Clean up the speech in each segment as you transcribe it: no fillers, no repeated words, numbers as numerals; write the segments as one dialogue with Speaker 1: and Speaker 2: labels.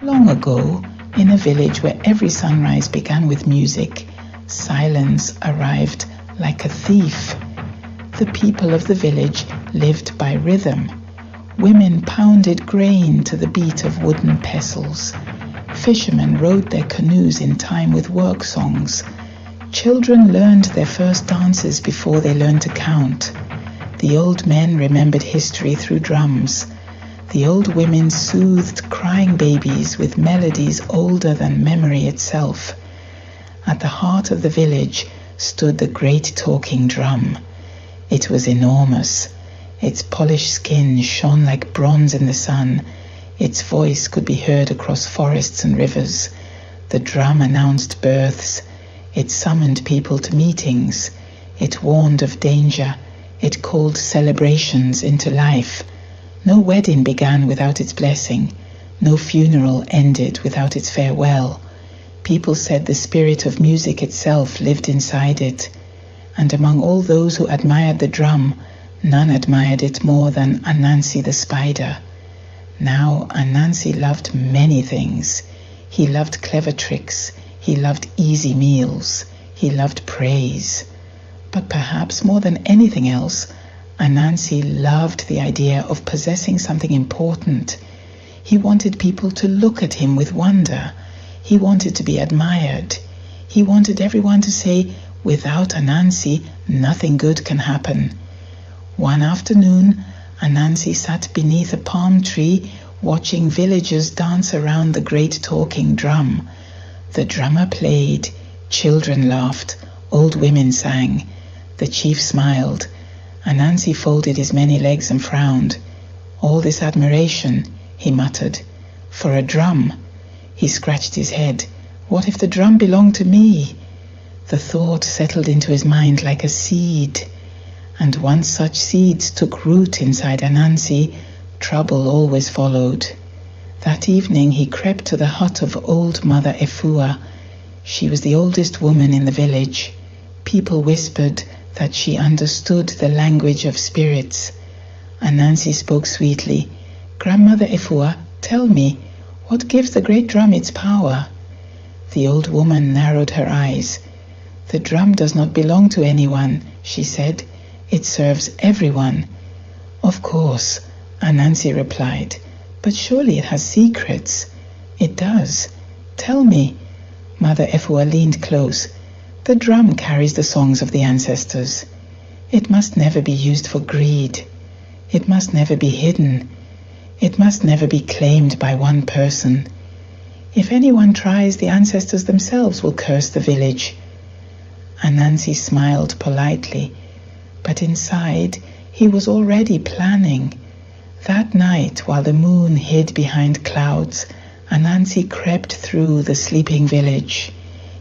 Speaker 1: Long ago, in a village where every sunrise began with music, silence arrived like a thief. The people of the village lived by rhythm. Women pounded grain to the beat of wooden pestles. Fishermen rowed their canoes in time with work songs. Children learned their first dances before they learned to count. The old men remembered history through drums. The old women soothed crying babies with melodies older than memory itself. At the heart of the village stood the great talking drum. It was enormous. Its polished skin shone like bronze in the sun. Its voice could be heard across forests and rivers. The drum announced births. It summoned people to meetings. It warned of danger. It called celebrations into life. No wedding began without its blessing. No funeral ended without its farewell. People said the spirit of music itself lived inside it. And among all those who admired the drum, none admired it more than Anansi the spider. Now Anansi loved many things. He loved clever tricks. He loved easy meals. He loved praise. But perhaps more than anything else, Anansi loved the idea of possessing something important. He wanted people to look at him with wonder. He wanted to be admired. He wanted everyone to say, "Without Anansi, nothing good can happen." One afternoon, Anansi sat beneath a palm tree watching villagers dance around the great talking drum. The drummer played, children laughed, old women sang. The chief smiled. Anansi folded his many legs and frowned. "All this admiration," he muttered, "for a drum." He scratched his head. What if the drum belonged to me? The thought settled into his mind like a seed. And once such seeds took root inside Anansi, trouble always followed. That evening he crept to the hut of old Mother Efua. She was the oldest woman in the village. People whispered that she understood the language of spirits. Anansi spoke sweetly. "Grandmother Efua, tell me, what gives the great drum its power?" The old woman narrowed her eyes. "The drum does not belong to anyone," she said. "It serves everyone." "Of course," Anansi replied. "But surely it has secrets." "It does. Tell me." Mother Efua leaned close. "The drum carries the songs of the ancestors. It must never be used for greed. It must never be hidden. It must never be claimed by one person. If anyone tries, the ancestors themselves will curse the village." Anansi smiled politely, but inside he was already planning. That night, while the moon hid behind clouds, Anansi crept through the sleeping village.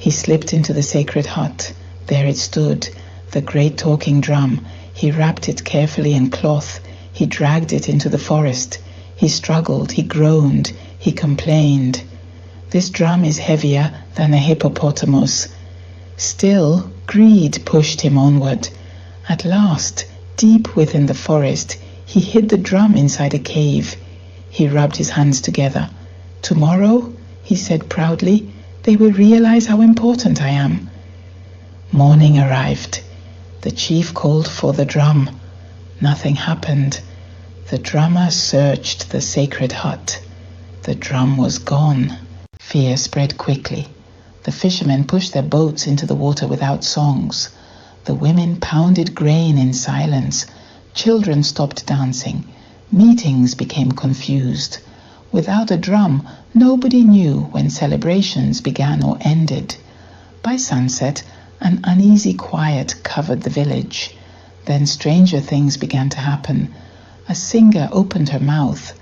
Speaker 1: He slipped into the sacred hut. There it stood, the great talking drum. He wrapped it carefully in cloth. He dragged it into the forest. He struggled, he groaned, he complained. "This drum is heavier than a hippopotamus." Still, greed pushed him onward. At last, deep within the forest, he hid the drum inside a cave. He rubbed his hands together. "Tomorrow," he said proudly, "they will realize how important I am." Morning arrived. The chief called for the drum. Nothing happened. The drummer searched the sacred hut. The drum was gone. Fear spread quickly. The fishermen pushed their boats into the water without songs. The women pounded grain in silence. Children stopped dancing. Meetings became confused. Without a drum, nobody knew when celebrations began or ended. By sunset, an uneasy quiet covered the village. Then stranger things began to happen. A singer opened her mouth.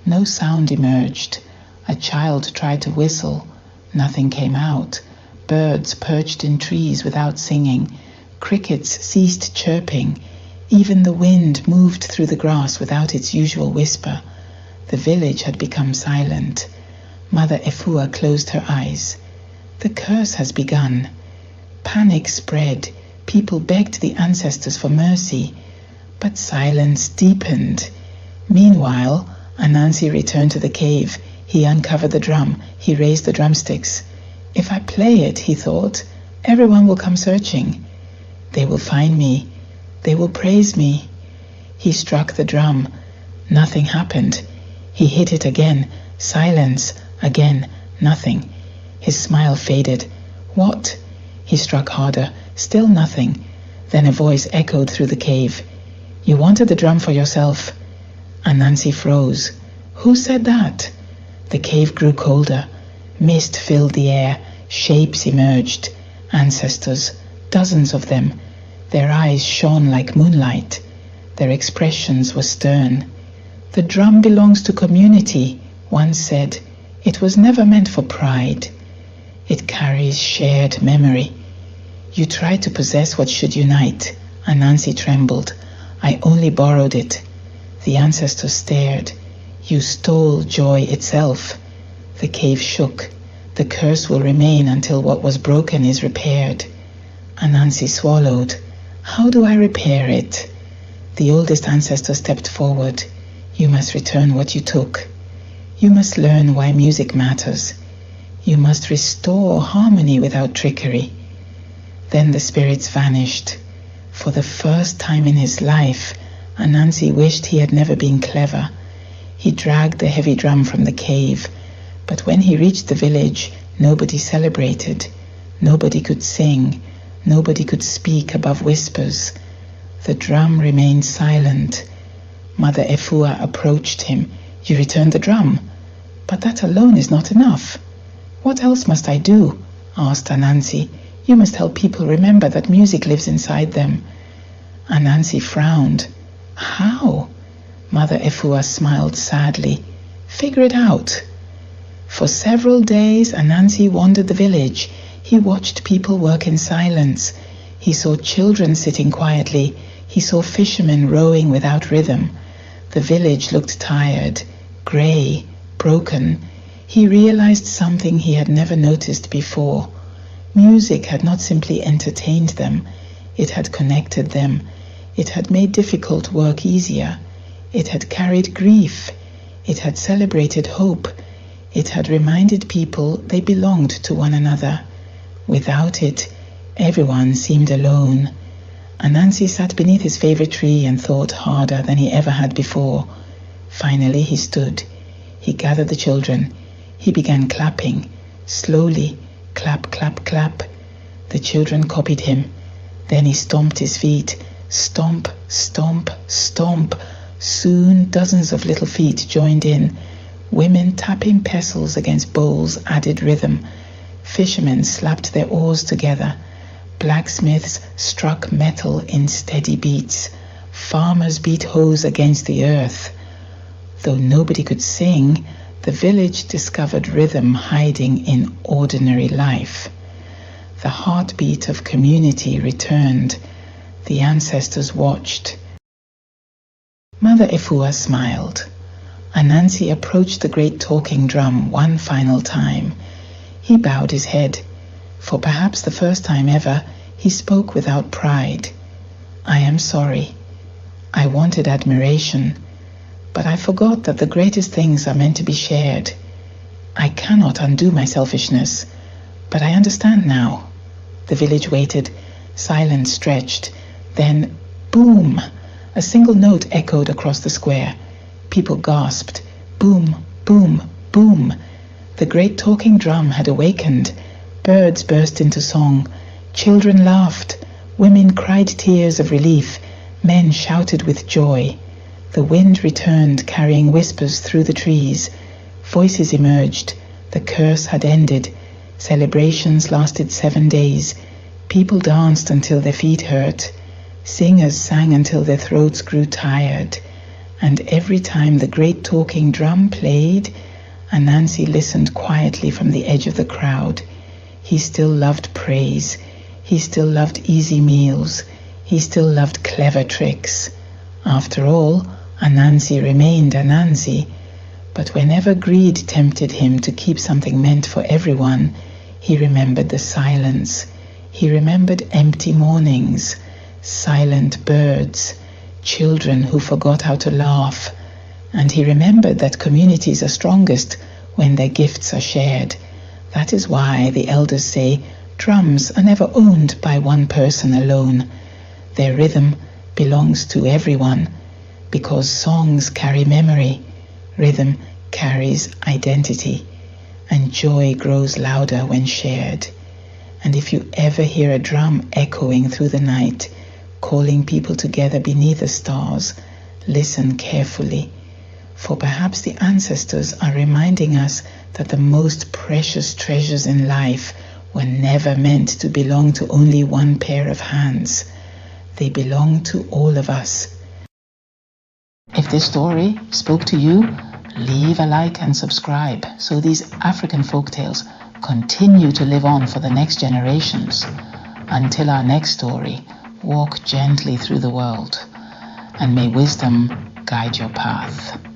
Speaker 1: No sound emerged. A child tried to whistle. Nothing came out. Birds perched in trees without singing. Crickets ceased chirping. Even the wind moved through the grass without its usual whisper. The village had become silent. Mother Efua closed her eyes. The curse has begun. Panic spread. People begged the ancestors for mercy. But silence deepened. Meanwhile, Anansi returned to the cave. He uncovered the drum. He raised the drumsticks. If I play it, he thought, everyone will come searching. They will find me. They will praise me. He struck the drum. Nothing happened. He hit it again. Silence. Again. Nothing. His smile faded. What? He struck harder. Still nothing. Then a voice echoed through the cave. You wanted the drum for yourself. Anansi froze. Who said that? The cave grew colder. Mist filled the air. Shapes emerged. Ancestors. Dozens of them. Their eyes shone like moonlight. Their expressions were stern. The drum belongs to community, one said. It was never meant for pride. It carries shared memory. You tried to possess what should unite. Anansi trembled. I only borrowed it. The ancestors stared. You stole joy itself. The cave shook. The curse will remain until what was broken is repaired. Anansi swallowed. How do I repair it? The oldest ancestor stepped forward. You must return what you took. You must learn why music matters. You must restore harmony without trickery. Then the spirits vanished. For the first time in his life, Anansi wished he had never been clever. He dragged the heavy drum from the cave, but when he reached the village, nobody celebrated. Nobody could sing. Nobody could speak above whispers. The drum remained silent. Mother Efua approached him. You returned the drum. But that alone is not enough. What else must I do? Asked Anansi. You must help people remember that music lives inside them. Anansi frowned. How? Mother Efua smiled sadly. Figure it out. For several days, Anansi wandered the village. He watched people work in silence. He saw children sitting quietly. He saw fishermen rowing without rhythm. The village looked tired, grey, broken. He realized something he had never noticed before. Music had not simply entertained them. It had connected them. It had made difficult work easier. It had carried grief. It had celebrated hope. It had reminded people they belonged to one another. Without it, everyone seemed alone. Anansi sat beneath his favorite tree and thought harder than he ever had before. Finally he stood. He gathered the children. He began clapping. Slowly, clap, clap, clap. The children copied him. Then he stomped his feet. Stomp, stomp, stomp. Soon dozens of little feet joined in. Women tapping pestles against bowls added rhythm. Fishermen slapped their oars together. Blacksmiths struck metal in steady beats. Farmers beat hoes against the earth. Though nobody could sing, the village discovered rhythm hiding in ordinary life. The heartbeat of community returned. The ancestors watched. Mother Efua smiled. Anansi approached the great talking drum one final time. He bowed his head. For perhaps the first time ever, he spoke without pride. I am sorry. I wanted admiration, but I forgot that the greatest things are meant to be shared. I cannot undo my selfishness, but I understand now. The village waited. Silence stretched. Then, boom! A single note echoed across the square. People gasped. Boom, boom, boom. The great talking drum had awakened. Birds burst into song. Children laughed. Women cried tears of relief. Men shouted with joy. The wind returned, carrying whispers through the trees. Voices emerged. The curse had ended. Celebrations lasted 7 days. People danced until their feet hurt. Singers sang until their throats grew tired. And every time the great talking drum played, Anansi listened quietly from the edge of the crowd. He still loved praise. He still loved easy meals. He still loved clever tricks. After all, Anansi remained Anansi. But whenever greed tempted him to keep something meant for everyone, he remembered the silence. He remembered empty mornings, silent birds, children who forgot how to laugh. And he remembered that communities are strongest when their gifts are shared. That is why the elders say drums are never owned by one person alone. Their rhythm belongs to everyone, because songs carry memory, rhythm carries identity, and joy grows louder when shared. And if you ever hear a drum echoing through the night, calling people together beneath the stars, listen carefully, for perhaps the ancestors are reminding us that the most precious treasures in life were never meant to belong to only one pair of hands. They belong to all of us. If this story spoke to you, leave a like and subscribe so these African folktales continue to live on for the next generations. Until our next story, walk gently through the world, and may wisdom guide your path.